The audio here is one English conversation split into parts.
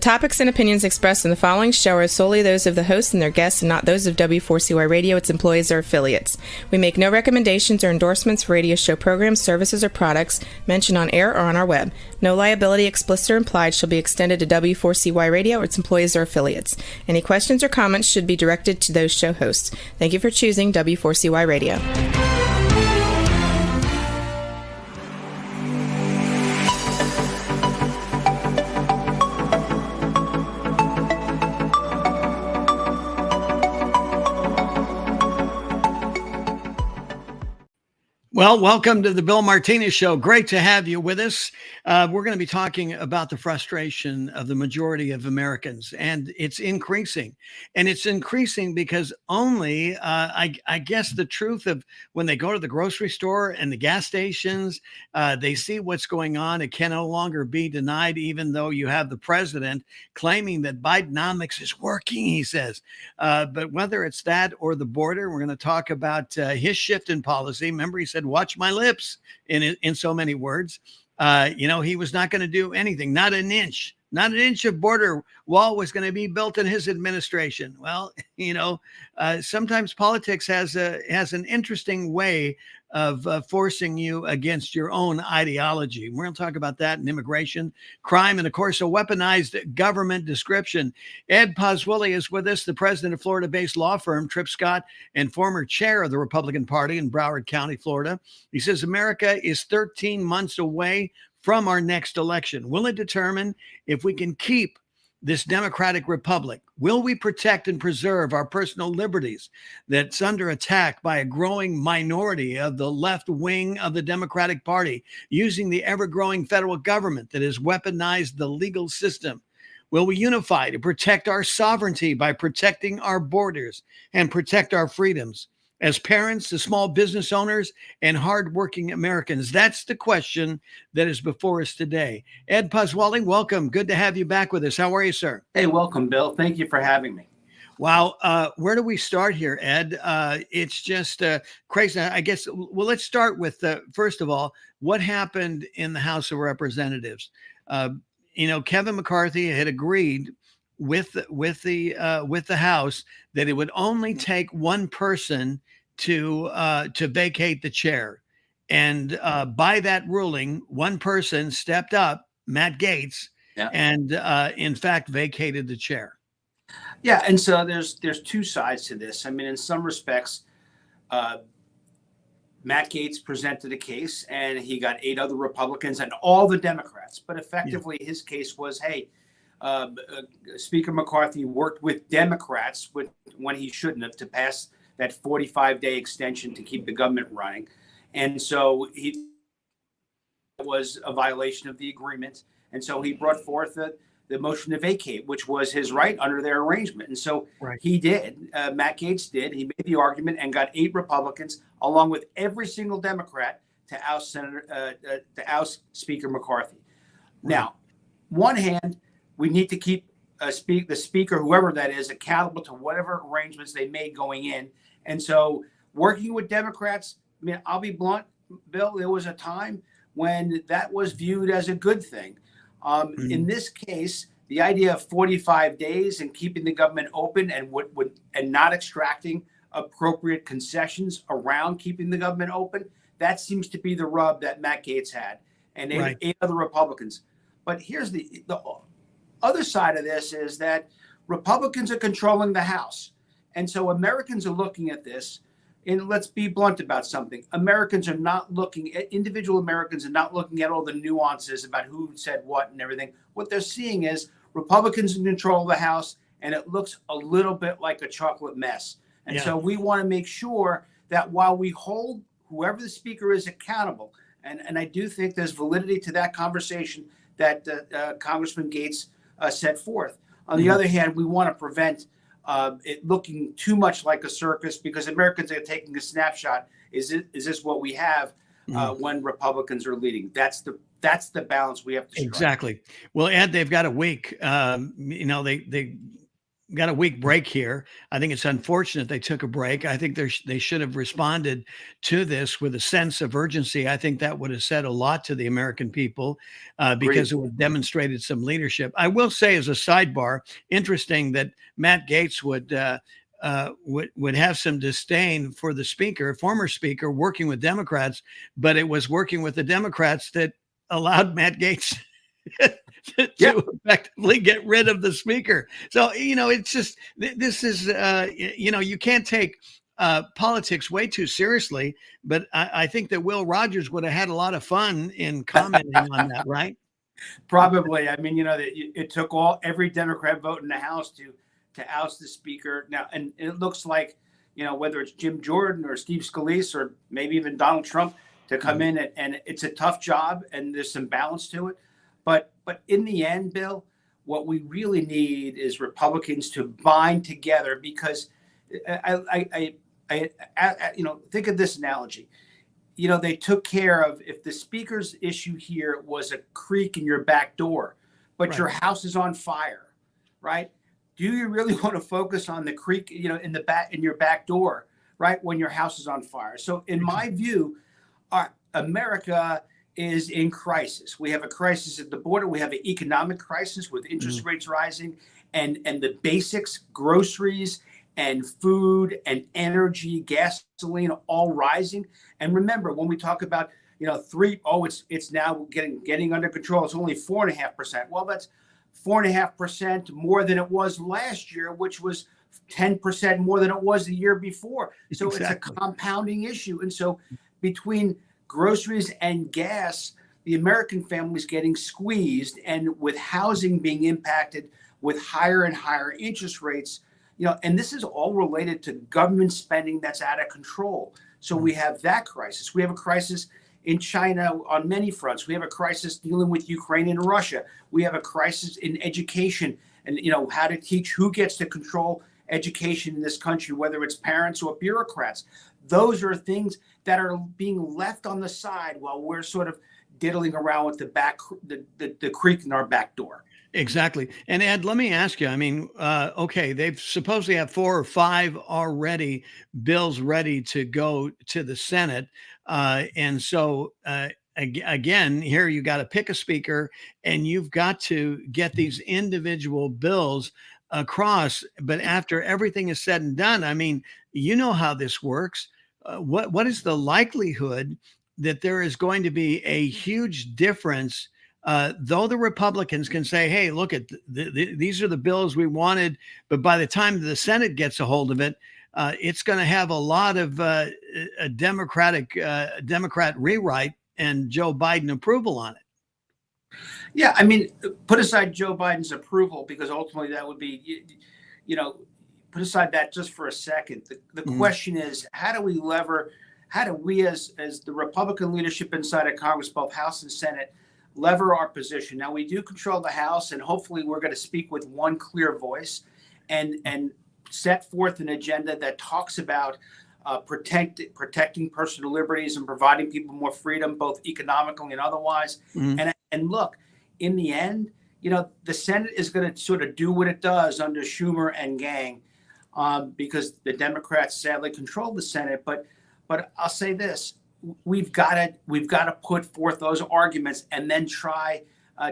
topics and opinions expressed in the following show are solely those of the host and their guests and not those of W4CY Radio, its employees, or affiliates. We make no recommendations or endorsements for radio show programs, services, or products mentioned on air or on our web. No liability, explicit or implied, shall be extended to W4CY Radio or its employees or affiliates. Any questions or comments should be directed to those show hosts. Thank you for choosing W4CY Radio. Well, welcome to the Bill Martinez Show. Great to have you with us. We're going to be talking about the frustration of the majority of Americans, and it's increasing. And it's increasing because only, I guess, the truth of when they go to the grocery store and the gas stations, they see what's going on. It can no longer be denied, even though you have the president claiming that Bidenomics is working, he says. But whether it's that or the border, we're going to talk about his shift in policy. Remember, he said, watch my lips in so many words. He was not going to do anything, not an inch of border wall was going to be built in his administration. Well, sometimes politics has an interesting way of forcing you against your own ideology. We're going to talk about that and immigration, crime, and of course, a weaponized government description. Ed Pozzouli is with us, the president of Florida-based law firm Tripp Scott and former chair of the Republican Party in Broward County, Florida. He says America is 13 months away from our next election. Will it determine if we can keep this democratic republic? Will we protect and preserve our personal liberties that's under attack by a growing minority of the left wing of the Democratic Party using the ever-growing federal government that has weaponized the legal system? Will we unify to protect our sovereignty by protecting our borders and protect our freedoms? As parents, the small business owners, and hardworking Americans, that's the question that is before us today. Ed Pozzouli, welcome. Good to have you back with us. How are you, sir? Hey, welcome, Bill. Thank you for having me. Wow. Where do we start here, Ed? It's just crazy. I guess, well, let's start with, first of all, what happened in the House of Representatives? Kevin McCarthy had agreed with the House that it would only take one person to vacate the chair, and by that ruling, one person stepped up, Matt Gaetz, and in fact vacated the chair. Yeah, and so there's two sides to this. I mean, in some respects, Matt Gaetz presented a case, and he got 8 other Republicans and all the Democrats. But effectively, his case was, hey, Speaker McCarthy worked with Democrats when he shouldn't have to pass that 45-day extension to keep the government running. And so it was a violation of the agreement. And so he brought forth the motion to vacate, which was his right under their arrangement. And so he did. Matt Gaetz did. He made the argument and got 8 Republicans, along with every single Democrat, to oust Speaker McCarthy. Right. Now, one hand, we need to keep the speaker, whoever that is, accountable to whatever arrangements they made going in. And so working with Democrats, I mean, I'll be blunt, Bill, there was a time when that was viewed as a good thing. In this case, the idea of 45 days and keeping the government open and and not extracting appropriate concessions around keeping the government open, that seems to be the rub that Matt Gaetz had and 8 other Republicans. But here's the other side of this is that Republicans are controlling the House. And so Americans are looking at this, and let's be blunt about something. Individual Americans are not looking at all the nuances about who said what and everything. What they're seeing is Republicans in control of the House, and it looks a little bit like a chocolate mess. And so we want to make sure that while we hold whoever the speaker is accountable, and I do think there's validity to that conversation that Congressman Gaetz set forth. On the other hand, we want to prevent it looking too much like a circus, because Americans are taking a snapshot. Is this what we have when Republicans are leading? That's the balance we have to strike. Exactly. Well, Ed, they've got a week. got a week break here. I think it's unfortunate they took a break. I think they should have responded to this with a sense of urgency. I think that would have said a lot to the American people because it would have demonstrated some leadership. I will say, as a sidebar, interesting that Matt Gaetz would have some disdain for the speaker, former speaker, working with Democrats, but it was working with the Democrats that allowed Matt Gaetz to effectively get rid of the speaker. So, it's just, this is, you can't take politics way too seriously, but I think that Will Rogers would have had a lot of fun in commenting on that, right? Probably. I mean, it took every Democrat vote in the House to oust the speaker now, and it looks like, whether it's Jim Jordan or Steve Scalise or maybe even Donald Trump to come in, and it's a tough job, and there's some balance to it. But in the end, Bill, what we really need is Republicans to bind together, because I think of this analogy. They took care of, if the speaker's issue here was a creak in your back door, but your house is on fire, right? Do you really want to focus on the creak, in your back door, right, when your house is on fire? So in my view, America is in crisis. We have a crisis at the border. We have an economic crisis with interest rates rising, and the basics, groceries and food and energy, gasoline, all rising. And remember, when we talk about, it's now getting under control. It's only 4.5%. Well, that's 4.5% more than it was last year, which was 10% more than it was the year before. So It's a compounding issue. And so between groceries and gas, the American family is getting squeezed, and with housing being impacted with higher and higher interest rates, and this is all related to government spending that's out of control. So we have that crisis. We have a crisis in China on many fronts. We have a crisis dealing with Ukraine and Russia. We have a crisis in education, and how to teach, who gets to control education in this country, whether it's parents or bureaucrats. Those are things that are being left on the side while we're sort of diddling around with the creak in our back door. Exactly. And Ed, let me ask you, I mean, okay, they've supposedly have 4 or 5 already bills ready to go to the Senate. And so, again, here you got to pick a speaker, and you've got to get these individual bills across. But after everything is said and done, I mean, you know how this works. What is the likelihood that there is going to be a huge difference? Though the Republicans can say, hey, look at these are the bills we wanted, but by the time the Senate gets a hold of it, it's going to have a lot of a Democrat rewrite and Joe Biden approval on it. Yeah, I mean, put aside Joe Biden's approval, because ultimately that would be, put aside that just for a second. The question is, how do we as the Republican leadership inside of Congress, both House and Senate, lever our position? Now, we do control the House, and hopefully we're going to speak with one clear voice and set forth an agenda that talks about protecting personal liberties and providing people more freedom, both economically and otherwise. And look, in the end, the Senate is going to sort of do what it does under Schumer and gang, because the Democrats sadly control the Senate. But I'll say this. We've got to put forth those arguments and then try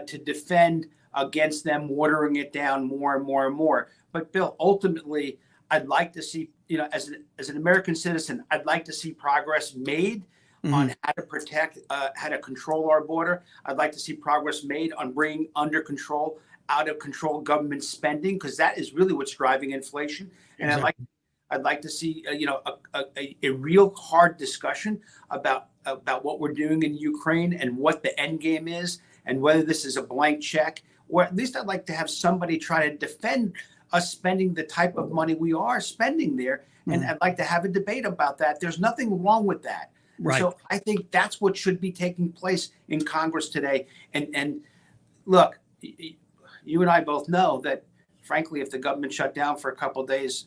to defend against them watering it down more and more and more. But Bill, ultimately, I'd like to see, as an American citizen, I'd like to see progress made on how to protect, how to control our border. I'd like to see progress made on bringing under control, out of control government spending, because that is really what's driving inflation. And I'd like to see, a real hard discussion about what we're doing in Ukraine and what the end game is, and whether this is a blank check, or at least I'd like to have somebody try to defend us spending the type of money we are spending there. And I'd like to have a debate about that. There's nothing wrong with that. Right. So I think that's what should be taking place in Congress today. And look, you and I both know that, frankly, if the government shut down for a couple of days,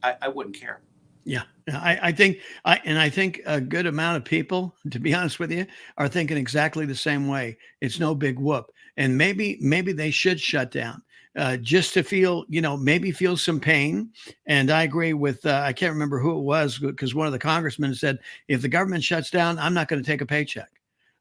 I wouldn't care. Yeah, I think a good amount of people, to be honest with you, are thinking exactly the same way. It's no big whoop, and maybe they should shut down. just to feel, maybe feel some pain. And I agree with, I can't remember who it was, because one of the congressmen said, if the government shuts down, I'm not going to take a paycheck.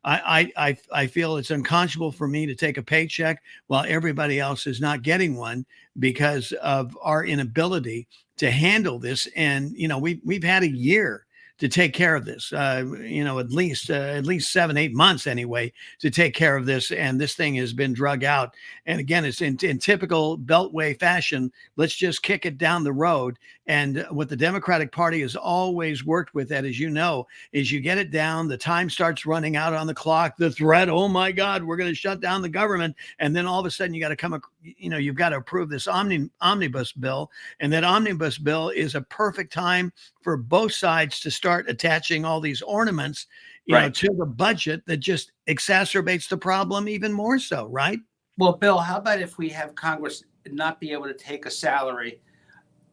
I feel it's unconscionable for me to take a paycheck while everybody else is not getting one because of our inability to handle this. And, we've had a year to take care of this, at least 7-8 months anyway, to take care of this. And this thing has been drug out. And again, it's in typical Beltway fashion. Let's just kick it down the road. And what the Democratic Party has always worked with, that, as you know, is you get it down, the time starts running out on the clock, the threat, oh my God, we're going to shut down the government. And then all of a sudden you got to you've got to approve this omnibus bill. And that omnibus bill is a perfect time for both sides to start attaching all these ornaments, to the budget that just exacerbates the problem even more so, right? Well, Bill, how about if we have Congress not be able to take a salary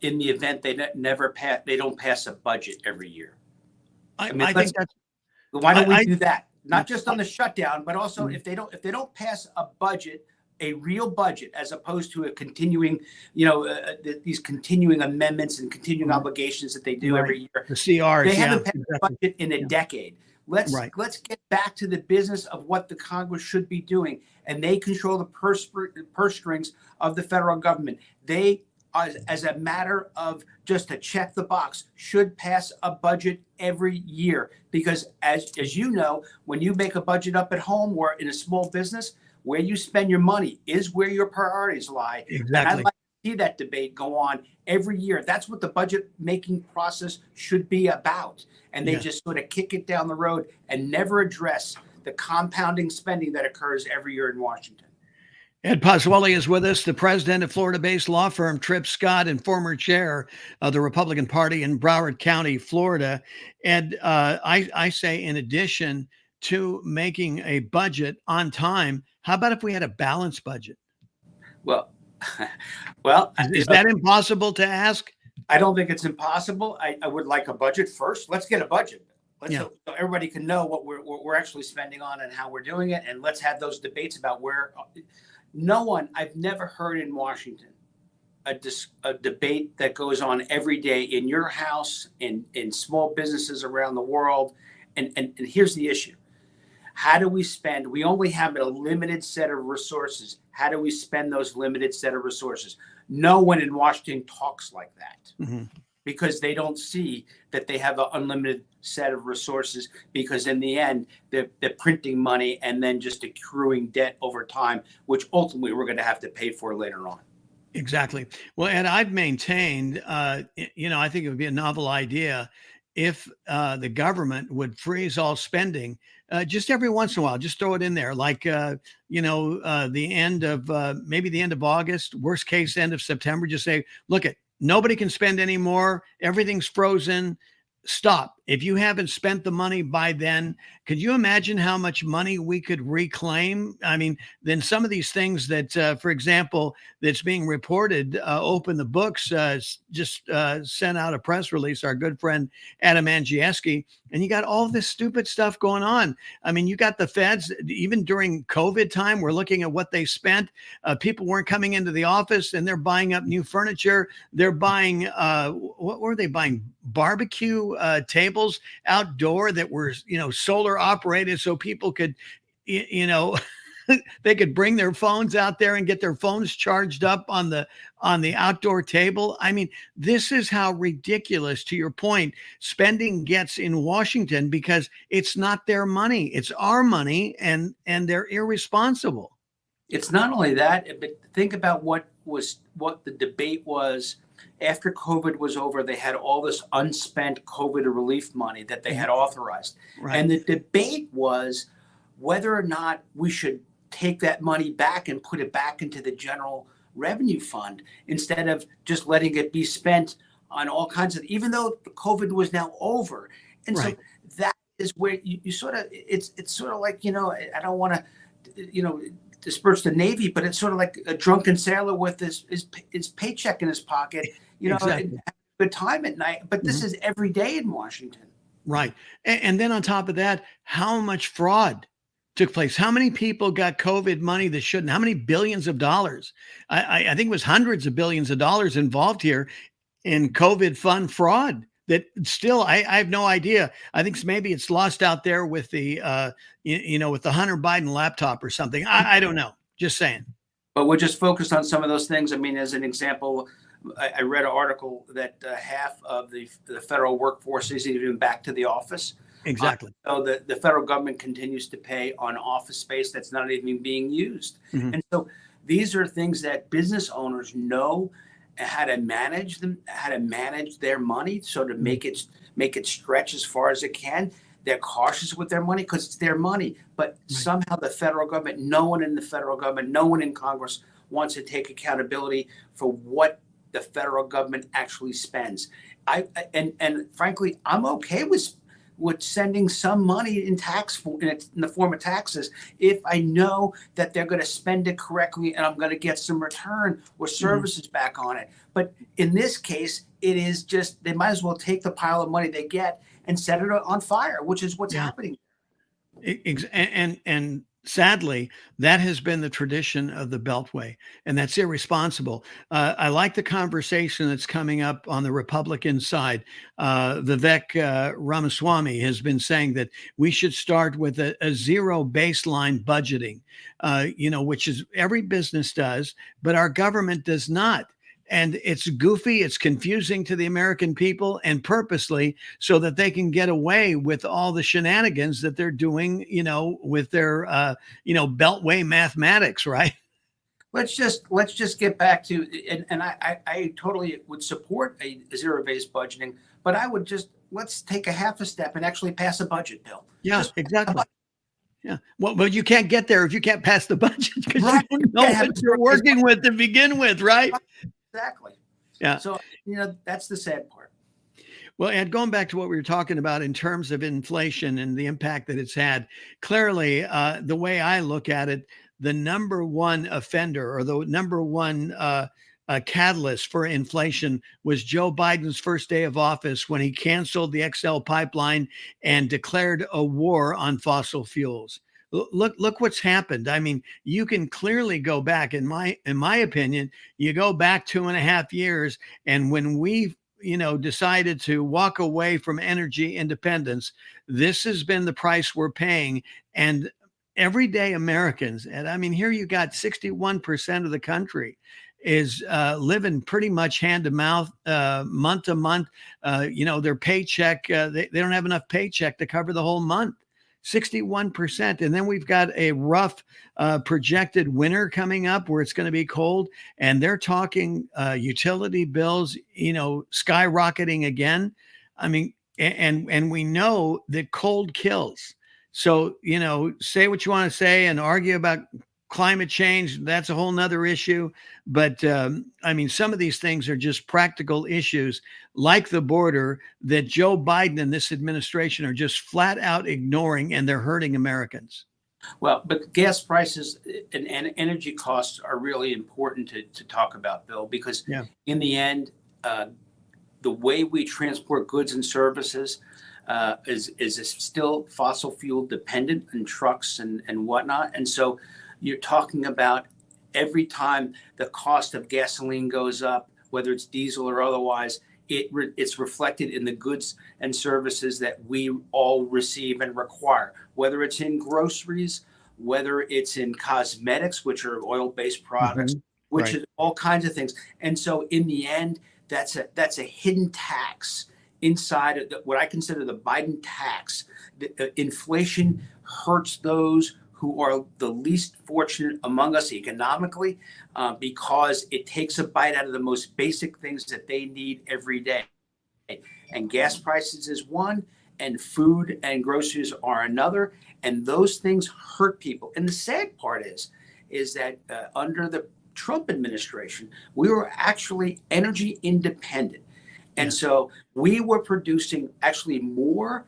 in the event they don't pass a budget every year? I think that's. Why don't we do that? Not just on the shutdown, but also if they don't pass a budget, a real budget, as opposed to a continuing, these continuing amendments and continuing obligations that they do every year. The CRs. They haven't passed a budget in a decade. Let's get back to the business of what the Congress should be doing, and they control the purse strings of the federal government. They, as a matter of just to check the box, should pass a budget every year, because as you know, when you make a budget up at home or in a small business, where you spend your money is where your priorities lie. Exactly. And I'd like to see that debate go on every year. That's what the budget making process should be about. And they just sort of kick it down the road and never address the compounding spending that occurs every year in Washington. Ed Pozzouli is with us, the president of Florida-based law firm Tripp Scott and former chair of the Republican Party in Broward County, Florida. Ed, I say, in addition to making a budget on time, how about if we had a balanced budget? Well, is that impossible to ask? I don't think it's impossible. I would like a budget first. Let's get a budget. So everybody can know what we're actually spending on and how we're doing it. And let's have those debates about where I've never heard in Washington a debate that goes on every day in your house, in small businesses around the world. And here's the issue. How do we spend? We only have a limited set of resources. How do we spend those limited set of resources? No one in Washington talks like that because they don't see that they have an unlimited set of resources, because in the end, they're printing money and then just accruing debt over time, which ultimately we're going to have to pay for later on. Exactly. Well, and I've maintained, I think it would be a novel idea if the government would freeze all spending just every once in a while, just throw it in there, like, the end of maybe the end of August, worst case, end of September, just say, look, nobody can spend anymore. Everything's frozen. Stop. If you haven't spent the money by then, could you imagine how much money we could reclaim? I mean, then some of these things that, for example, that's being reported, Open the Books just sent out a press release, our good friend Adam Andrzejewski, and you got all this stupid stuff going on. I mean, you got the feds, even during COVID time, we're looking at what they spent. People weren't coming into the office and they're buying up new furniture. They're buying, what were they buying? Barbecue tables outdoor that were, solar operated, so people could, they could bring their phones out there and get their phones charged up on the outdoor table. I mean, this is how ridiculous, to your point, spending gets in Washington, because it's not their money, it's our money, and they're irresponsible. It's not only that, but think about what the debate was. After COVID was over, they had all this unspent COVID relief money that they had authorized. Right. And the debate was whether or not we should take that money back and put it back into the general revenue fund, instead of just letting it be spent on all kinds of, even though COVID was now over. And so that is where you sort of, it's sort of like, I don't want to, disperse the Navy, but it's sort of like a drunken sailor with his paycheck in his pocket, exactly. And have a good time at night. But this is every day in Washington. Right. And then on top of that, how much fraud took place. How many people got COVID money that shouldn't? How many billions of dollars? I think it was hundreds of billions of dollars involved here in COVID fund fraud that still, I have no idea. I think maybe it's lost out there with the, with the Hunter Biden laptop or something. I don't know. Just saying. But we're just focused on some of those things. I mean, as an example, I read an article that half of the federal workforce isn't even back to the office. Exactly. So the federal government continues to pay on office space that's not even being used. Mm-hmm. And so these are things that business owners know how to manage them, how to manage their money, so to make it stretch as far as it can. They're cautious with their money because it's their money. But somehow the federal government, no one in the federal government, no one in Congress wants to take accountability for what the federal government actually spends. And frankly, I'm okay with sending some money in the form of taxes if I know that they're going to spend it correctly and I'm going to get some return or services back on it. But in this case, it is just, they might as well take the pile of money they get and set it on fire, which is what's happening. And sadly, that has been the tradition of the Beltway, and that's irresponsible. I like the conversation that's coming up on the Republican side. Vivek Ramaswamy has been saying that we should start with a zero baseline budgeting, which is every business does, but our government does not. And it's goofy, it's confusing to the American people, and purposely so that they can get away with all the shenanigans that they're doing, with their, Beltway mathematics, right? Let's just get back to, and I totally would support a zero-based budgeting, but I would let's take a half a step and actually pass a budget bill. Yeah, exactly. Yeah. Well, you can't get there if you can't pass the budget because right. You don't know what you're working with to begin with, right? Exactly. Yeah. So, that's the sad part. Well, Ed, going back to what we were talking about in terms of inflation and the impact that it's had, clearly, the way I look at it, the number one offender or the number one catalyst for inflation was Joe Biden's first day of office when he canceled the XL pipeline and declared a war on fossil fuels. Look what's happened. I mean, you can clearly go back, in my opinion, you go back 2.5 years, and when we decided to walk away from energy independence, this has been the price we're paying. And everyday Americans, and I mean, here you got 61% of the country is living pretty much hand to mouth, month to month. Their paycheck, they don't have enough paycheck to cover the whole month. 61%. And then we've got a rough projected winter coming up where it's going to be cold. And they're talking utility bills, skyrocketing again. I mean, and we know that cold kills. So, say what you want to say and argue about climate change. That's a whole nother issue. But I mean, some of these things are just practical issues like the border that Joe Biden and this administration are just flat out ignoring, and they're hurting Americans. Well, but gas prices and energy costs are really important to talk about, Bill, because in the end, the way we transport goods and services is still fossil fuel dependent in trucks and whatnot. And so you're talking about every time the cost of gasoline goes up, whether it's diesel or otherwise, it's reflected in the goods and services that we all receive and require, whether it's in groceries, whether it's in cosmetics, which are oil-based products, which is all kinds of things. And so in the end, that's a hidden tax inside of what I consider the Biden tax. Inflation hurts those who are the least fortunate among us economically, because it takes a bite out of the most basic things that they need every day. And gas prices is one, and food and groceries are another. And those things hurt people. And the sad part is that under the Trump administration, we were actually energy independent. And so we were producing actually more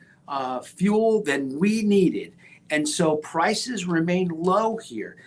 fuel than we needed. And so prices remain low here.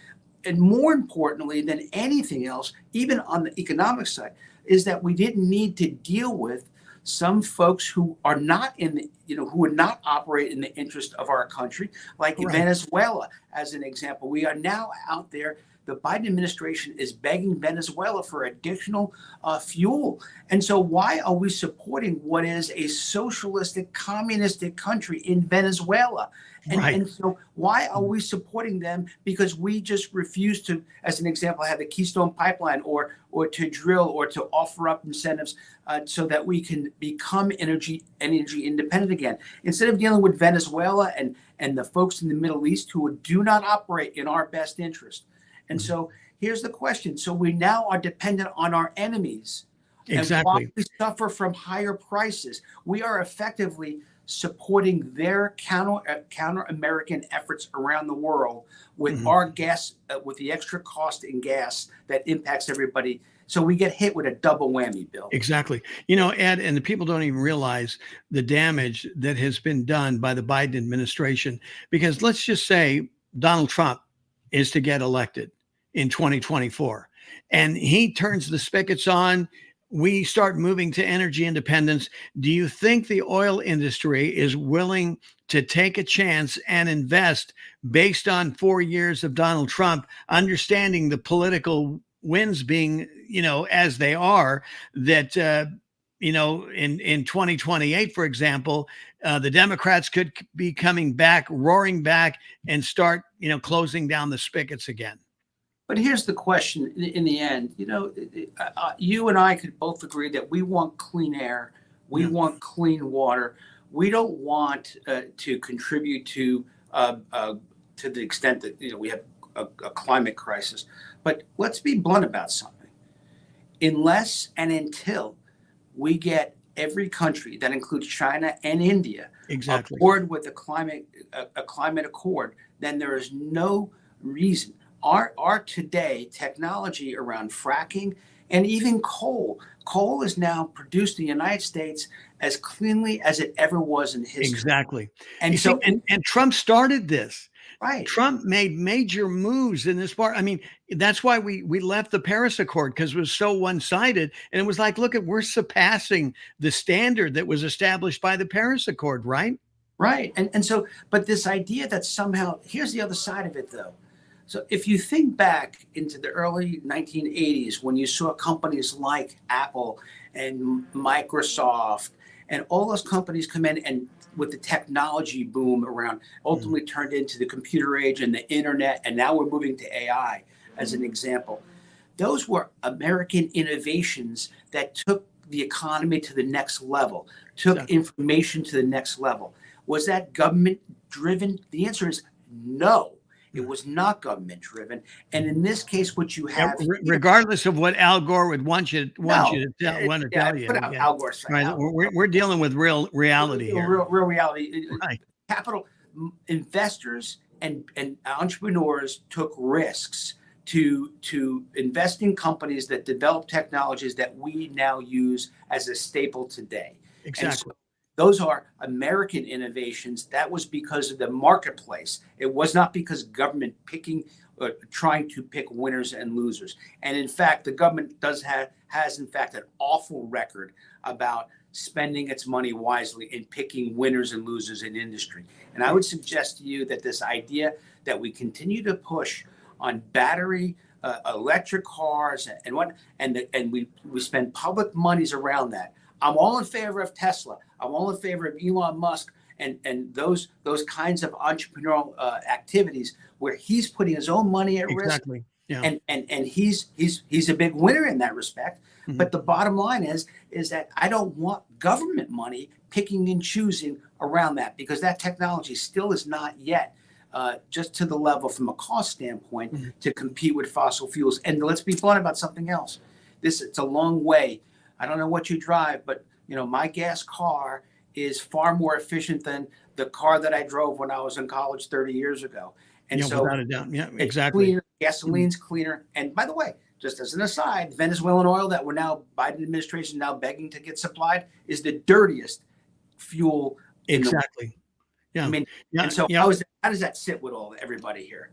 And more importantly than anything else, even on the economic side, is that we didn't need to deal with some folks who are not in the, who would not operate in the interest of our country, like Right. Venezuela, as an example. We are now out there. The Biden administration is begging Venezuela for additional fuel. And so why are we supporting what is a socialistic, communistic country in Venezuela? Right. And so why are we supporting them? Because we just refuse to, as an example, have the Keystone Pipeline or to drill or to offer up incentives so that we can become energy independent again. Instead of dealing with Venezuela and the folks in the Middle East who do not operate in our best interest. And so here's the question. So we now are dependent on our enemies. Exactly. And while we suffer from higher prices, we are effectively supporting their counter-American efforts around the world with our gas, with the extra cost in gas that impacts everybody. So we get hit with a double whammy, Bill. Exactly. Ed, and the people don't even realize the damage that has been done by the Biden administration, because let's just say Donald Trump is to get elected in 2024 and he turns the spigots on. We start moving to energy independence. Do you think the oil industry is willing to take a chance and invest based on 4 years of Donald Trump, understanding the political winds being, as they are, that, in 2028, for example, the Democrats could be coming back, roaring back and start, closing down the spigots again? But here's the question in the end, you and I could both agree that we want clean air. We want clean water. We don't want to contribute to the extent that, we have a climate crisis. But let's be blunt about something. Unless and until we get every country, that includes China and India, exactly, aboard with a climate accord, then there is no reason. Our today technology around fracking and even coal is now produced in the United States as cleanly as it ever was in history. Exactly. And and Trump started this. Right. Trump made major moves in this part. I mean, that's why we left the Paris Accord, because it was so one-sided. And it was like, look, we're surpassing the standard that was established by the Paris Accord, right? Right. And so, but this idea that somehow, here's the other side of it, though. So if you think back into the early 1980s, when you saw companies like Apple and Microsoft and all those companies come in and with the technology boom around, ultimately turned into the computer age and the internet, and now we're moving to AI as an example. Those were American innovations that took the economy to the next level, took information to the next level. Was that government driven? The answer is no. It was not government driven. And in this case, what you have, regardless of what Al Gore would want you to tell you. Put out Al Gore's right. We're dealing with real reality here. Real reality. Right. Capital investors and entrepreneurs took risks to invest in companies that develop technologies that we now use as a staple today. Exactly. Those are American innovations. That was because of the marketplace. It was not because government trying to pick winners and losers. And in fact, the government has in fact an awful record about spending its money wisely in picking winners and losers in industry. And I would suggest to you that this idea that we continue to push on battery electric cars and we spend public monies around that. I'm all in favor of Tesla. I'm all in favor of Elon Musk and those kinds of entrepreneurial activities where he's putting his own money at risk. Yeah. And he's a big winner in that respect. Mm-hmm. But the bottom line is that I don't want government money picking and choosing around that, because that technology still is not yet just to the level from a cost standpoint mm-hmm. to compete with fossil fuels. And let's be blunt about something else. It's a long way. I don't know what you drive, but my gas car is far more efficient than the car that I drove when I was in college 30 years ago. And so without a doubt. Yeah, exactly. Cleaner, gasoline's cleaner. And by the way, just as an aside, Venezuelan oil that we're now, Biden administration now begging to get supplied, is the dirtiest fuel in the world. Yeah. I mean, and so how does that sit with everybody here?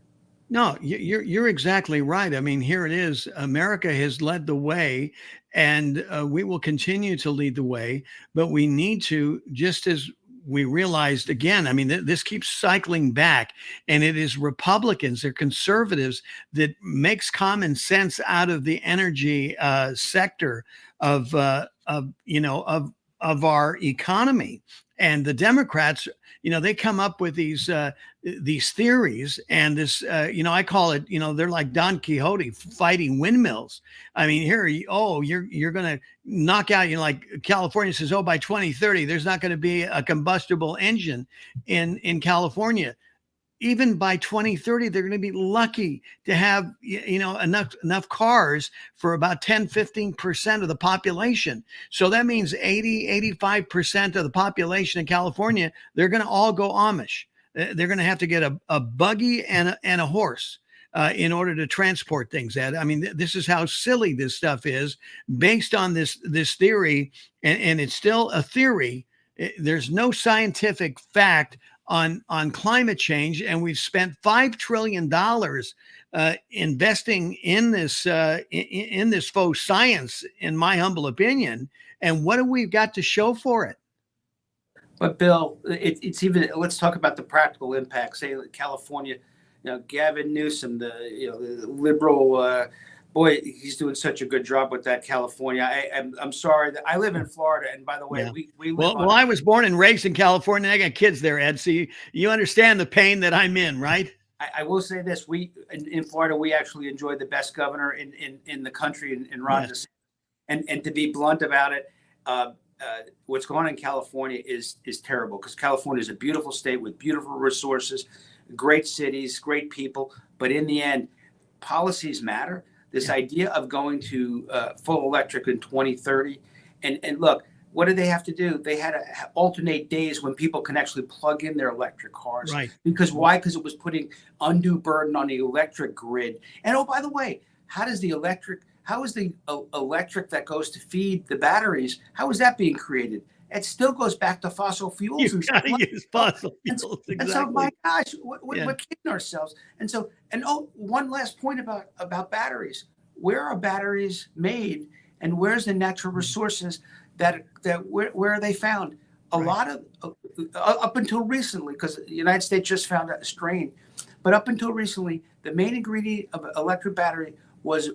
No, you're exactly right. I mean, here it is. America has led the way, and we will continue to lead the way. But we need to, just as we realized again. I mean, this keeps cycling back, and it is Republicans, they're conservatives that makes common sense out of the energy sector of our economy, and the Democrats. They come up with these theories and this, I call it, they're like Don Quixote fighting windmills. I mean, here, you're going to knock out, like California says, by 2030, there's not going to be a combustible engine in California. Even by 2030, they're going to be lucky to have, enough cars for about 10-15% of the population. So that means 85% of the population in California, they're going to all go Amish. They're going to have to get a buggy and a horse in order to transport things. Ed, I mean, this is how silly this stuff is based on this theory, and it's still a theory. There's no scientific fact on climate change, and we've spent $5 trillion investing in this faux science, in my humble opinion. And what do we got to show for it? But Bill, it's even. Let's talk about the practical impact. Say California, Gavin Newsom, the liberal. Boy, he's doing such a good job with that, California. I'm sorry that I live in Florida, and by the way, yeah. we well, I was born and raised in California. I got kids there, Ed. So you understand the pain that I'm in, right? I will say this: we in Florida, we actually enjoy the best governor in the country, in Ron DeSantis. And to be blunt about it, what's going on in California is terrible, because California is a beautiful state with beautiful resources, great cities, great people. But in the end, policies matter. This idea of going to full electric in 2030. And look, what did they have to do? They had to alternate days when people can actually plug in their electric cars. Right. Because why? Because it was putting undue burden on the electric grid. And oh, by the way, how is the electric that goes to feed the batteries, how is that being created? It still goes back to fossil fuels. You got to use fossil fuels. Exactly. And so, my gosh, we're kidding ourselves. And one last point about batteries. Where are batteries made, and where's the natural resources where are they found? A lot of up until recently, because the United States just found out a strain, but up until recently, the main ingredient of an electric battery was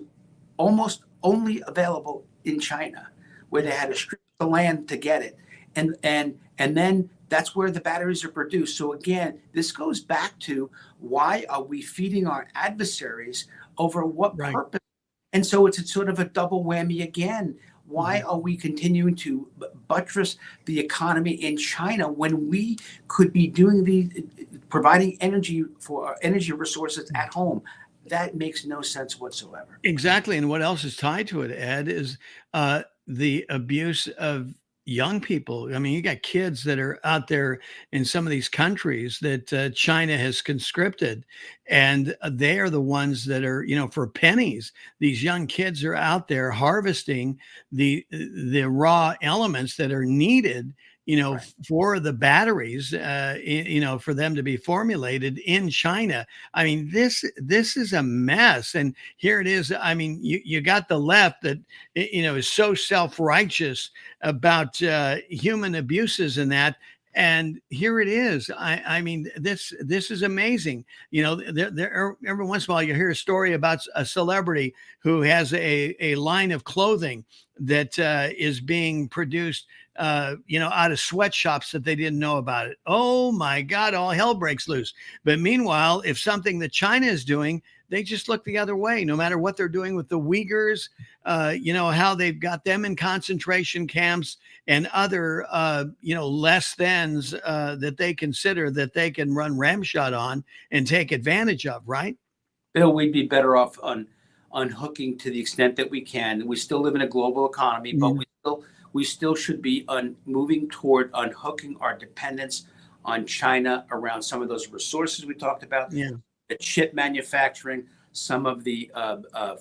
almost only available in China, where they had to strip the land to get it. And then that's where the batteries are produced. So again, this goes back to, why are we feeding our adversaries over what purpose? And so it's sort of a double whammy again. Why are we continuing to buttress the economy in China when we could be providing energy for our energy resources at home? That makes no sense whatsoever. Exactly. And what else is tied to it, Ed, is the abuse of young people. I mean, you got kids that are out there in some of these countries that China has conscripted, and they are the ones that are, for pennies. These young kids are out there harvesting the raw elements that are needed, for the batteries, for them to be formulated in China. I mean, this is a mess. And here it is. I mean, you got the left that, is so self-righteous about human abuses and that. And here it is. I mean, this is amazing. There every once in a while you hear a story about a celebrity who has a line of clothing that is being produced, out of sweatshops that they didn't know about it. Oh my God, all hell breaks loose. But meanwhile, if something that China is doing, they just look the other way, no matter what they're doing with the Uyghurs, how they've got them in concentration camps and other, less thans that they consider that they can run ramshot on and take advantage of, right? Bill, we'd be better off unhooking to the extent that we can. We still live in a global economy, but we still should be moving toward unhooking our dependence on China around some of those resources we talked about. Yeah. The chip manufacturing, some of the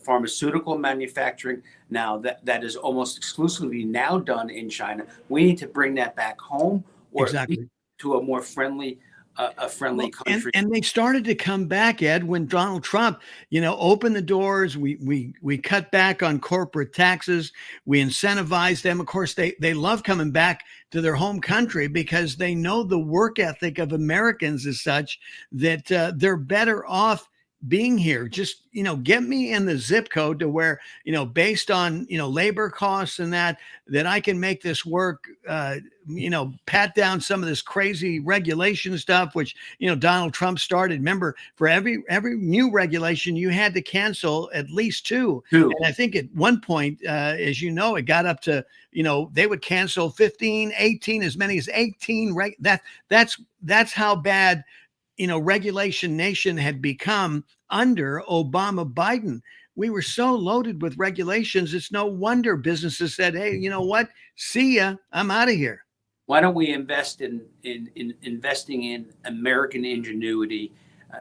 pharmaceutical manufacturing, now that is almost exclusively now done in China. We need to bring that back home, or exactly. to a more friendly a friendly country. And they started to come back, Ed, when Donald Trump, opened the doors. We cut back on corporate taxes. We incentivized them. Of course, they love coming back to their home country because they know the work ethic of Americans is such that they're better off being here. Just, get me in the zip code to where, based on, labor costs and that I can make this work, pat down some of this crazy regulation stuff, which, Donald Trump started. Remember, for every new regulation, you had to cancel at least two. And I think at one point, as you know, it got up to, they would cancel 15, 18, as many as 18. That's how bad, regulation nation had become under Obama Biden. We were so loaded with regulations. It's no wonder businesses said, hey, you know what? See ya. I'm out of here. Why don't we invest in investing in American ingenuity,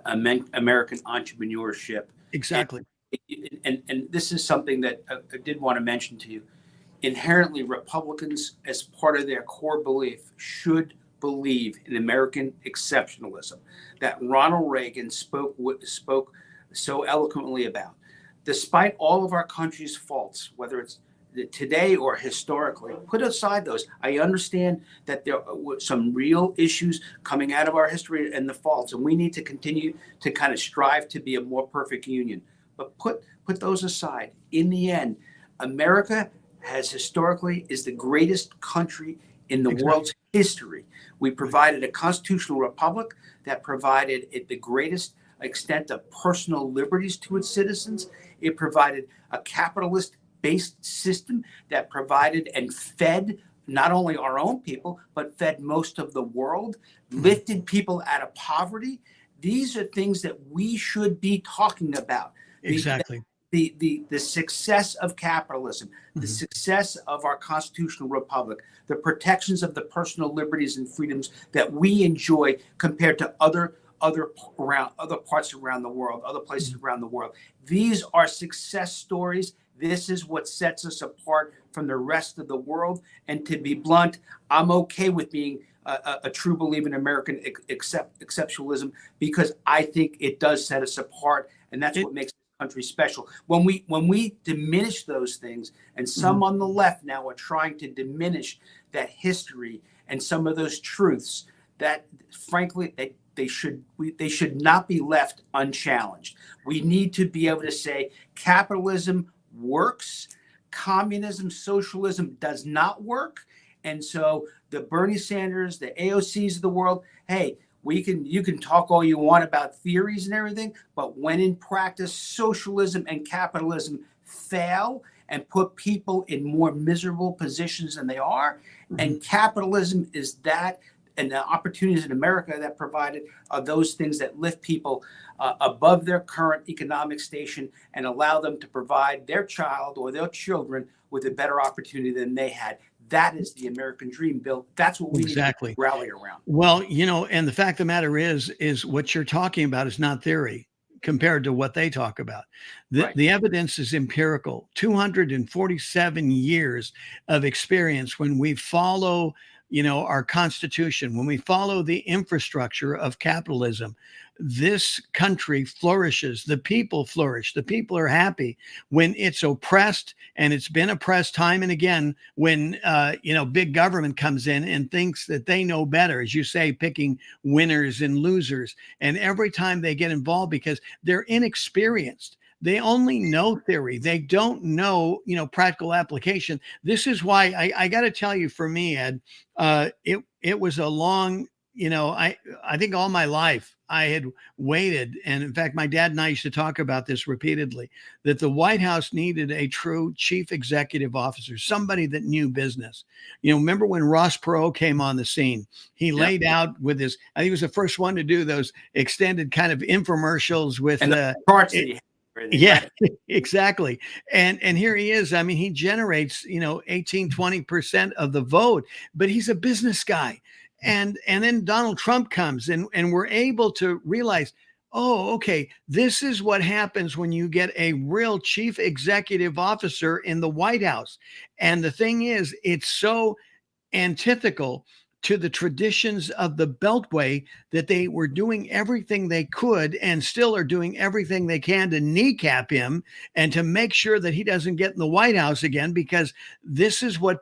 American entrepreneurship? Exactly. And this is something that I did want to mention to you. Inherently, Republicans, as part of their core belief, should believe in American exceptionalism that Ronald Reagan spoke so eloquently about. Despite all of our country's faults, whether it's today or historically, put aside those. I understand that there were some real issues coming out of our history and the faults, and we need to continue to kind of strive to be a more perfect union. But put those aside. In the end, America historically is the greatest country in the world's history. We provided a constitutional republic that provided the greatest extent of personal liberties to its citizens. It provided a capitalist-based system that provided and fed not only our own people, but fed most of the world, lifted people out of poverty. These are things that we should be talking about. Exactly. The success of capitalism, the success of our constitutional republic, the protections of the personal liberties and freedoms that we enjoy compared to other parts around the world, other places around the world. These are success stories. This is what sets us apart from the rest of the world. And to be blunt, I'm okay with being a true believer in American exceptionalism because I think it does set us apart, and that's what makes country special. When we diminish those things, and some on the left now are trying to diminish that history and some of those truths that frankly they should not be left unchallenged. We need to be able to say capitalism works, communism, socialism does not work. And so the Bernie Sanders, the AOCs of the world, hey, you can talk all you want about theories and everything, but when in practice, socialism and capitalism fail and put people in more miserable positions than they are. And capitalism is that, and the opportunities in America that provided are those things that lift people above their current economic station and allow them to provide their child or their children with a better opportunity than they had. That is the American dream, Bill. That's what we need to rally around. Well, and the fact of the matter is what you're talking about is not theory compared to what they talk about. The evidence is empirical. 247 years of experience when we follow, our Constitution, when we follow the infrastructure of capitalism. This country flourishes. The people flourish. The people are happy. When it's oppressed, and it's been oppressed time and again, when big government comes in and thinks that they know better, as you say, picking winners and losers. And every time they get involved, because they're inexperienced, they only know theory. They don't know, practical application. This is why I got to tell you, for me, Ed, it was a long, I think all my life I had waited. And in fact, my dad and I used to talk about this repeatedly, that the White House needed a true chief executive officer, somebody that knew business. Remember when Ross Perot came on the scene, he laid out with I think he was the first one to do those extended kind of infomercials with the parts. Yeah, exactly. And here he is. I mean, he generates, 18, 20% of the vote, but he's a business guy. And then Donald Trump comes and we're able to realize, oh, okay, this is what happens when you get a real chief executive officer in the White House. And the thing is, it's so antithetical to the traditions of the Beltway, that they were doing everything they could and still are doing everything they can to kneecap him and to make sure that he doesn't get in the White House again, because this is what,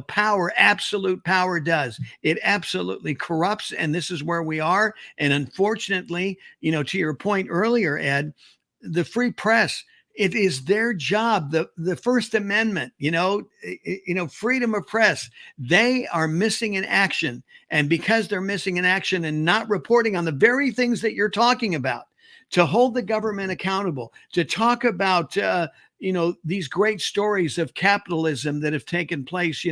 power, absolute power does. It absolutely corrupts. And this is where we are. And unfortunately, to your point earlier, Ed, the free press, it is their job. The First Amendment, freedom of press, they are missing in action. And because they're missing in action and not reporting on the very things that you're talking about, to hold the government accountable, to talk about, these great stories of capitalism that have taken place,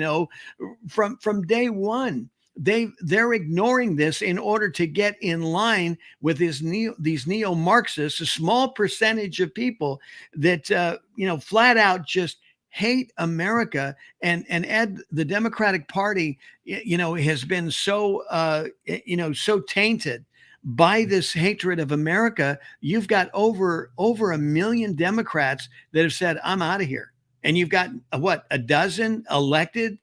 from day one. They're ignoring this in order to get in line with these neo-Marxists, a small percentage of people that flat out just hate America. And Ed, the Democratic Party, has been so so tainted by this hatred of America. You've got over 1 million Democrats that have said, I'm out of here. And you've got a dozen elected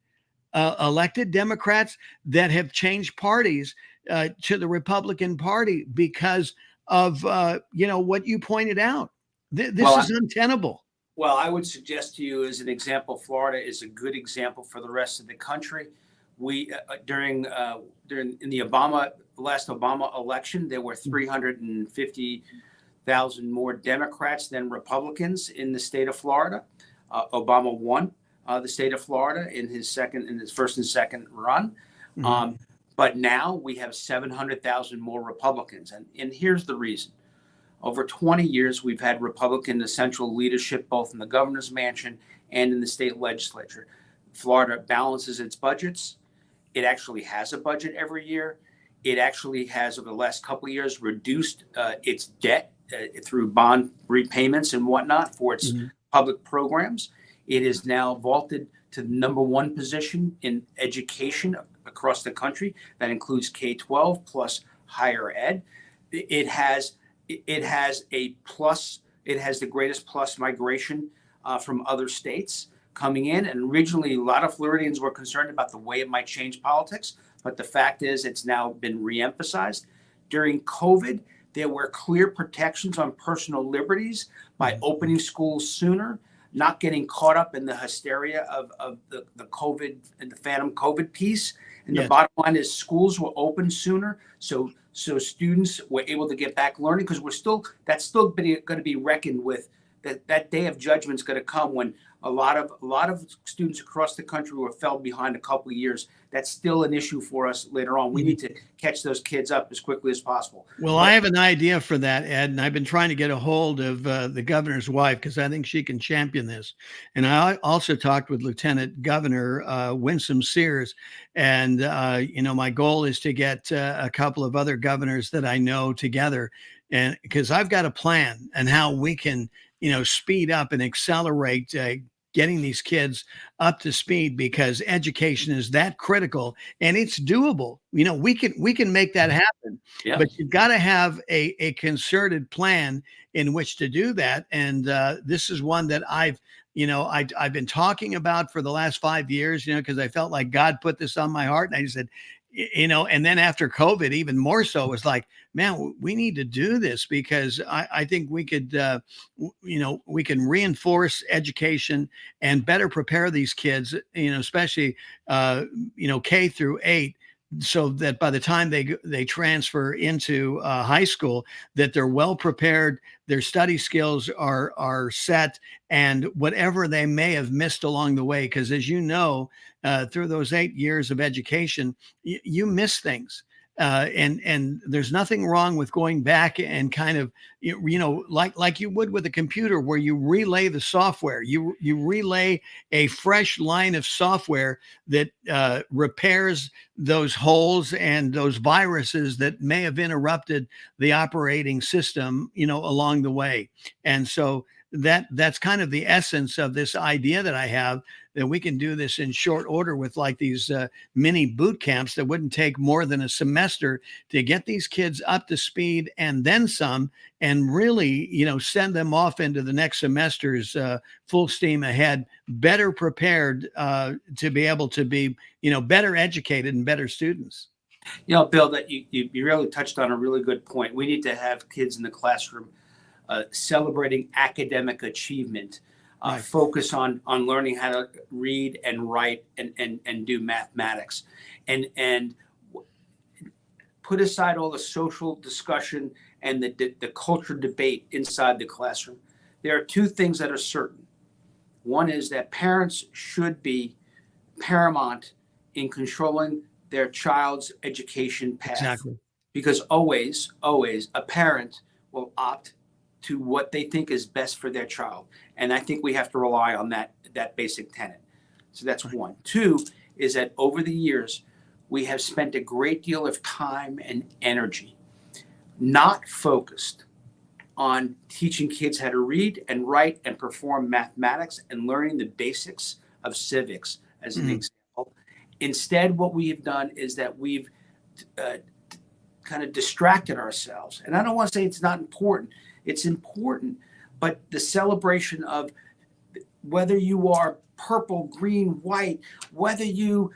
Democrats that have changed parties to the Republican Party because of what you pointed out. This is untenable. Well, I would suggest to you, as an example, Florida is a good example for the rest of the country. We during in the last Obama election, there were 350,000 more Democrats than Republicans in the state of Florida. Obama won the state of Florida in his first and second run. Mm-hmm. But now we have 700,000 more Republicans. And here's the reason. Over 20 years, we've had Republican essential leadership, both in the governor's mansion and in the state legislature. Florida balances its budgets. It actually has a budget every year. It actually has, over the last couple of years, reduced its debt through bond repayments and whatnot for its public programs. It is now vaulted to the number one position in education across the country. That includes K-12 plus higher ed. It has a plus. It has the greatest plus migration from other states coming in. And originally, a lot of Floridians were concerned about the way it might change politics. But the fact is, it's now been reemphasized. During COVID, there were clear protections on personal liberties by opening schools sooner, not getting caught up in the hysteria of the COVID and the phantom COVID piece. And the bottom line is, schools were open sooner, so students were able to get back learning, because that's still going to be reckoned with. That day of judgment is going to come when a lot of students across the country were fell behind a couple of years. That's still an issue for us later on. We need to catch those kids up as quickly as possible. Well, I have an idea for that, Ed, and I've been trying to get a hold of the governor's wife, because I think she can champion this. And I also talked with Lieutenant Governor Winsome Sears, and my goal is to get a couple of other governors that I know together, and because I've got a plan on how we can speed up and accelerate getting these kids up to speed, because education is that critical and it's doable. We can make that happen, but you've got to have a concerted plan in which to do that. And this is one that I've been talking about for the last 5 years, because I felt like God put this on my heart. And I said, and then after COVID, even more so, it was like, man, we need to do this, because I think we could, we can reinforce education and better prepare these kids, especially, K through 8, so that by the time they transfer into high school, that they're well prepared, their study skills are set, and whatever they may have missed along the way, because as you know, through those 8 years of education, you miss things. And there's nothing wrong with going back and kind of, like you would with a computer, where you relay the software, you relay a fresh line of software that repairs those holes and those viruses that may have interrupted the operating system, along the way. And so that's kind of the essence of this idea that I have, that we can do this in short order with like these mini boot camps that wouldn't take more than a semester to get these kids up to speed and then some, and really, send them off into the next semester's full steam ahead, better prepared to be able to be, better educated and better students. Bill, that you really touched on a really good point. We need to have kids in the classroom celebrating academic achievement, Right. focus on learning how to read and write and do mathematics, and put aside all the social discussion and the culture debate inside the classroom. There are two things that are certain. One is that parents should be paramount in controlling their child's education path. Exactly. Because always a parent will opt to what they think is best for their child. And I think we have to rely on that basic tenet. So that's one. Two is that over the years, we have spent a great deal of time and energy not focused on teaching kids how to read and write and perform mathematics and learning the basics of civics, as an example. Instead, what we have done is that we've kind of distracted ourselves. And I don't want to say it's not important. It's important, but the celebration of whether you are purple, green, white, whether you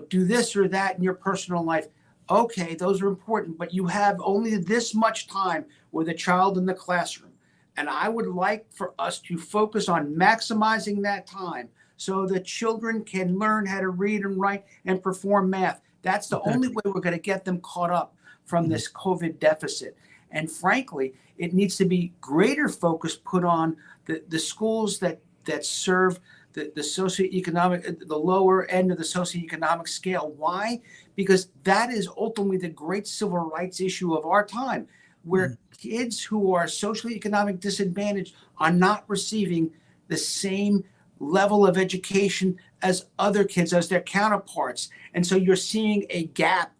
do this or that in your personal life, okay, those are important, but you have only this much time with a child in the classroom. And I would like for us to focus on maximizing that time so that children can learn how to read and write and perform math. That's the only way we're going to get them caught up from this COVID deficit. And frankly, it needs to be greater focus put on the schools that serve the socioeconomic, the lower end of the socioeconomic scale. Why? Because that is ultimately the great civil rights issue of our time, where kids who are socially economic disadvantaged are not receiving the same level of education as other kids, as their counterparts. And so you're seeing a gap,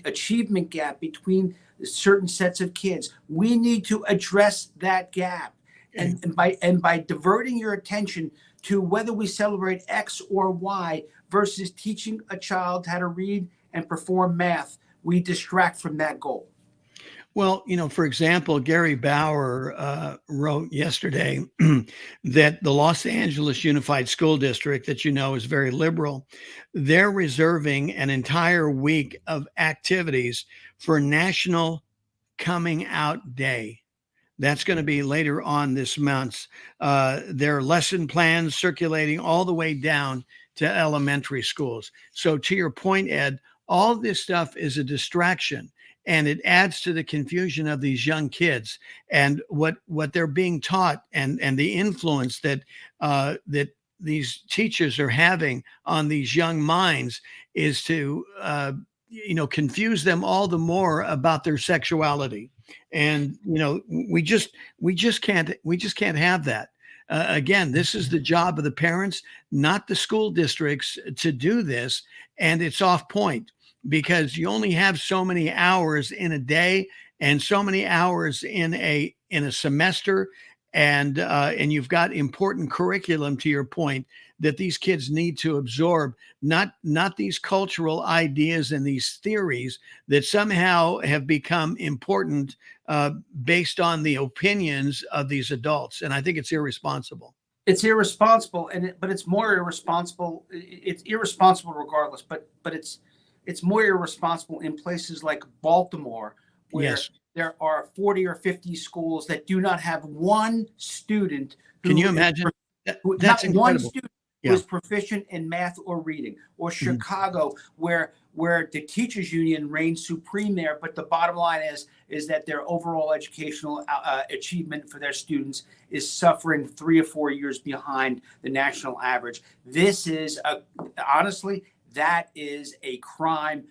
achievement gap between certain sets of kids. We need to address that gap. And by diverting your attention to whether we celebrate X or Y versus teaching a child how to read and perform math, we distract from that goal. Well, for example, Gary Bauer wrote yesterday that the Los Angeles Unified School District, that is very liberal, they're reserving an entire week of activities for National Coming Out Day. That's going to be later on this month. There are lesson plans circulating all the way down to elementary schools. So to your point, Ed, all this stuff is a distraction. And it adds to the confusion of these young kids and what they're being taught, and the influence that these teachers are having on these young minds is to confuse them all the more about their sexuality. And we just can't have that. Again, this is the job of the parents, not the school districts, to do this, and it's off point, because you only have so many hours in a day and so many hours in a semester, and you've got important curriculum, to your point, that these kids need to absorb, not these cultural ideas and these theories that somehow have become important based on the opinions of these adults. And I think it's irresponsible. It's irresponsible, but it's more irresponsible. It's irresponsible regardless, but it's more irresponsible in places like Baltimore, where there are 40 or 50 schools that do not have one student. Can you imagine? That's incredible. One student who is proficient in math or reading. Or Chicago, where the teachers union reigns supreme there, but the bottom line is that their overall educational achievement for their students is suffering 3 or 4 years behind the national average. This is honestly, that is a crime,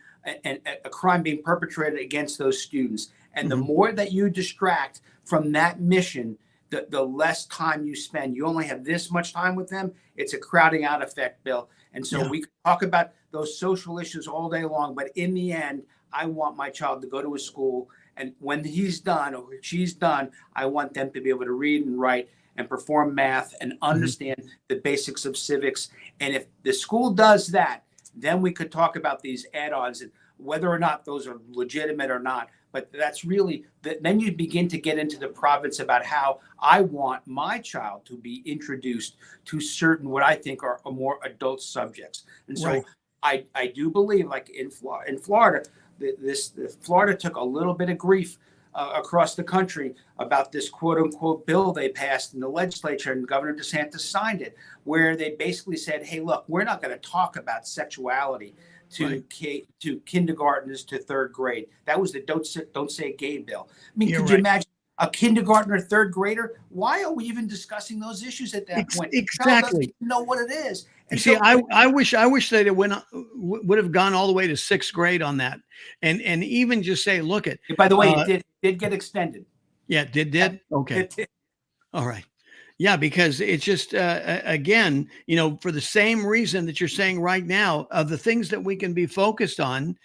and a crime being perpetrated against those students. And the more that you distract from that mission, the less time you spend. You only have this much time with them. It's a crowding out effect, Bill. And so we can talk about those social issues all day long, but in the end, I want my child to go to a school, and when he's done or she's done, I want them to be able to read and write and perform math and understand the basics of civics. And if the school does that, then we could talk about these add-ons and whether or not those are legitimate or not. But that's really, then you begin to get into the province about how I want my child to be introduced to certain, what I think are more adult subjects. And so I do believe, like in Florida, Florida took a little bit of grief across the country about this quote unquote bill they passed in the legislature, and Governor DeSantis signed it, where they basically said, hey, look, we're not going to talk about sexuality to kindergartners to third grade. That was the don't say gay bill. I mean, could you imagine a kindergartner, third grader? Why are we even discussing those issues at that point? Exactly. The child doesn't even know what it is. And see, I wish they would have gone all the way to sixth grade on that, and even just say, look at. By the way, it did get extended. Yeah, did okay. It did. All right. Yeah, because it's just, again, for the same reason that you're saying right now, of the things that we can be focused on,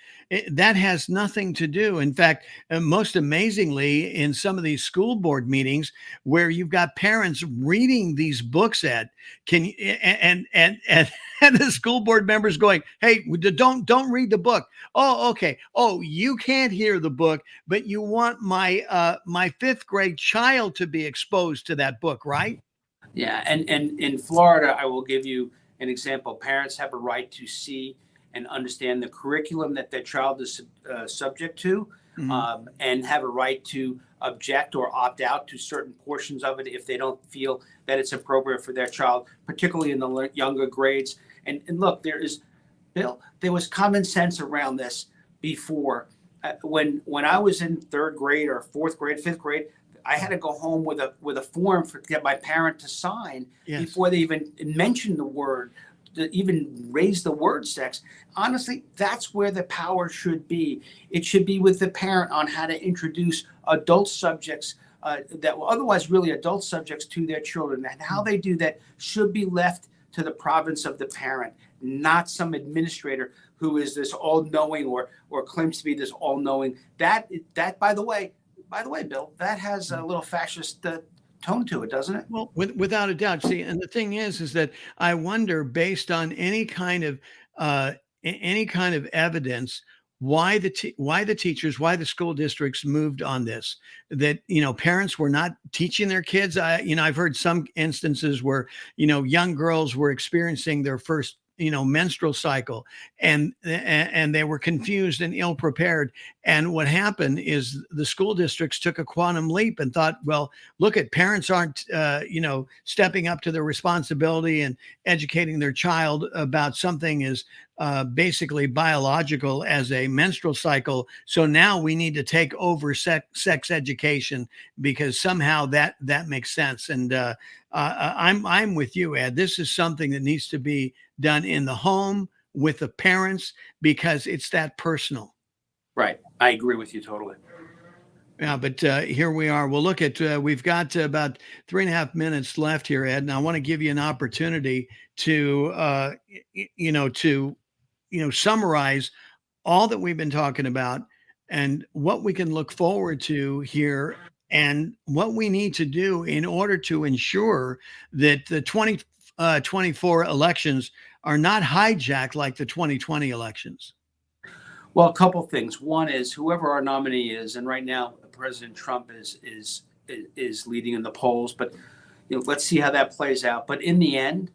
that has nothing to do. In fact, most amazingly, in some of these school board meetings where you've got parents reading these books and the school board members going, hey, don't read the book. Oh, okay. Oh, you can't hear the book, but you want my fifth grade child to be exposed to that book, right? Yeah, and in Florida, I will give you an example. Parents have a right to see and understand the curriculum that their child is subject to, and have a right to object or opt out to certain portions of it if they don't feel that it's appropriate for their child, particularly in the younger grades. And look, there was common sense around this before. When I was in third grade or fourth grade, fifth grade, I had to go home with a form to get my parent to sign before they even mentioned the word, to even raise the word sex. Honestly, that's where the power should be. It should be with the parent on how to introduce adult subjects that were otherwise really adult subjects to their children. And how they do that should be left to the province of the parent, not some administrator who is this all-knowing or claims to be this all-knowing. That by the way, Bill, that has a little fascist tone to it, doesn't it? Well, without a doubt. See, and the thing is that I wonder, based on any kind of evidence, why the teachers, why the school districts moved on this. That parents were not teaching their kids. I've heard some instances where young girls were experiencing their first menstrual cycle, and they were confused and ill prepared. And what happened is the school districts took a quantum leap and thought, well, look, at parents aren't stepping up to their responsibility and educating their child about something as basically biological as a menstrual cycle. So now we need to take over sex education because somehow that makes sense. And I'm with you, Ed. This is something that needs to be done in the home with the parents because it's that personal. Right. I agree with you totally. Yeah, but here we are. We'll look at, we've got about 3.5 minutes left here, Ed, and I want to give you an opportunity to, summarize all that we've been talking about and what we can look forward to here and what we need to do in order to ensure that the 2024 elections are not hijacked like the 2020 elections. Well, a couple of things. One is whoever our nominee is, and right now President Trump is leading in the polls, but let's see how that plays out. But in the end,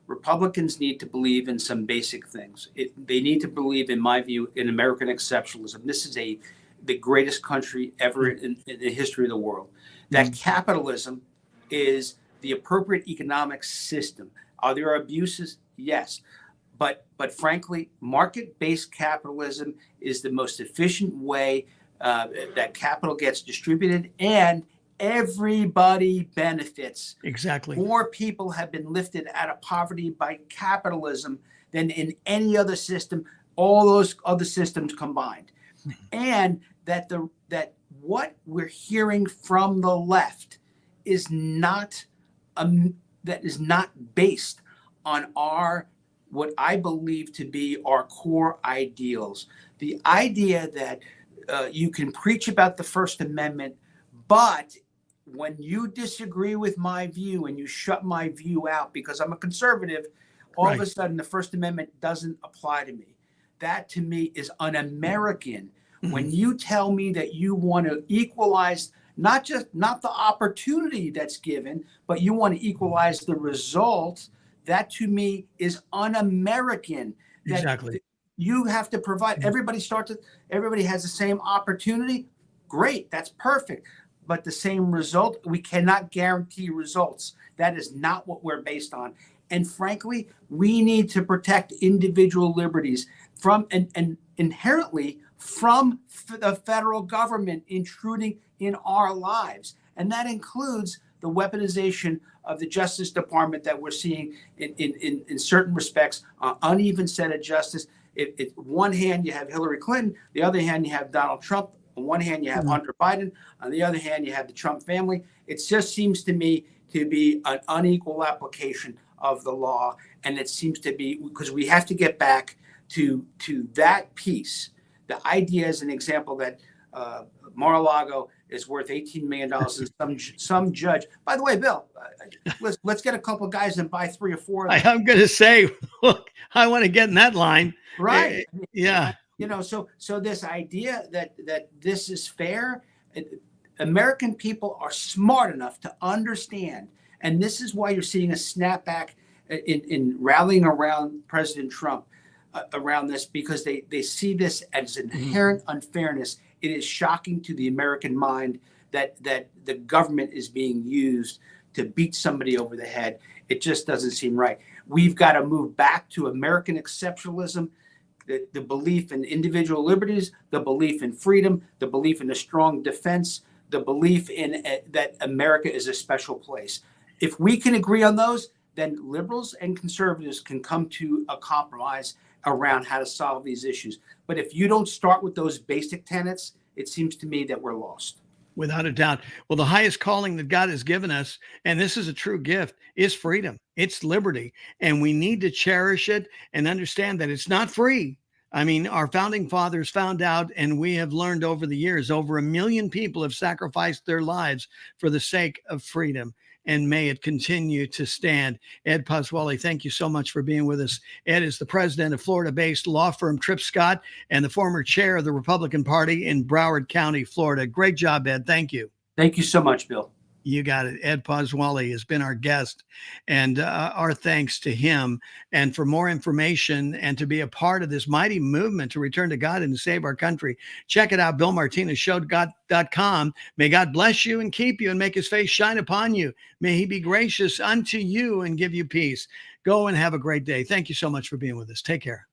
Republicans need to believe in some basic things. They need to believe, in my view, in American exceptionalism. This is the greatest country ever in the history of the world. That capitalism is the appropriate economic system. Are there abuses? Yes. But frankly, market-based capitalism is the most efficient way that capital gets distributed, and everybody benefits. Exactly. More people have been lifted out of poverty by capitalism than in any other system, all those other systems combined. And that what we're hearing from the left is not based on what I believe to be our core ideals. The idea that you can preach about the First Amendment, but when you disagree with my view and you shut my view out because I'm a conservative, all of a sudden the First Amendment doesn't apply to me. That to me is un-American. When you tell me that you want to equalize not the opportunity that's given, but you want to equalize the result, that to me is un-American. Exactly. You have to provide, everybody has the same opportunity. Great, that's perfect. But the same result, we cannot guarantee results. That is not what we're based on. And frankly, we need to protect individual liberties from and inherently from the federal government intruding in our lives. And that includes the weaponization of the Justice Department that we're seeing in certain respects, uneven set of justice. One hand, you have Hillary Clinton. The other hand, you have Donald Trump. On one hand, you have Hunter Biden. On the other hand, you have the Trump family. It just seems to me to be an unequal application of the law. And it seems to be because we have to get back to that piece. The idea is an example that Mar-a-Lago is worth $18 million. And some judge, by the way, Bill, let's get a couple of guys and buy 3 or 4 of them. I'm going to say, look, I want to get in that line. Right. Yeah. So this idea that this is fair, American people are smart enough to understand, and this is why you're seeing a snapback in rallying around President Trump around this, because they see this as inherent unfairness. It is shocking to the American mind that the government is being used to beat somebody over the head. It just doesn't seem right. We've got to move back to American exceptionalism. The belief in individual liberties, the belief in freedom, the belief in a strong defense, the belief in that America is a special place. If we can agree on those, then liberals and conservatives can come to a compromise around how to solve these issues. But if you don't start with those basic tenets, it seems to me that we're lost. Without a doubt. Well, the highest calling that God has given us, and this is a true gift, is freedom. It's liberty. And we need to cherish it and understand that it's not free. I mean, our founding fathers found out, and we have learned over the years, over 1 million people have sacrificed their lives for the sake of freedom. And may it continue to stand. Ed Pozzouli, thank you so much for being with us. Ed is the president of Florida-based law firm Tripp Scott and the former chair of the Republican Party in Broward County, Florida. Great job, Ed. Thank you. Thank you so much, Bill. You got it. Ed Pozzouli has been our guest, and our thanks to him. And for more information and to be a part of this mighty movement to return to God and to save our country, check it out, BillMartinezShow.com. May God bless you and keep you and make his face shine upon you. May he be gracious unto you and give you peace. Go and have a great day. Thank you so much for being with us. Take care.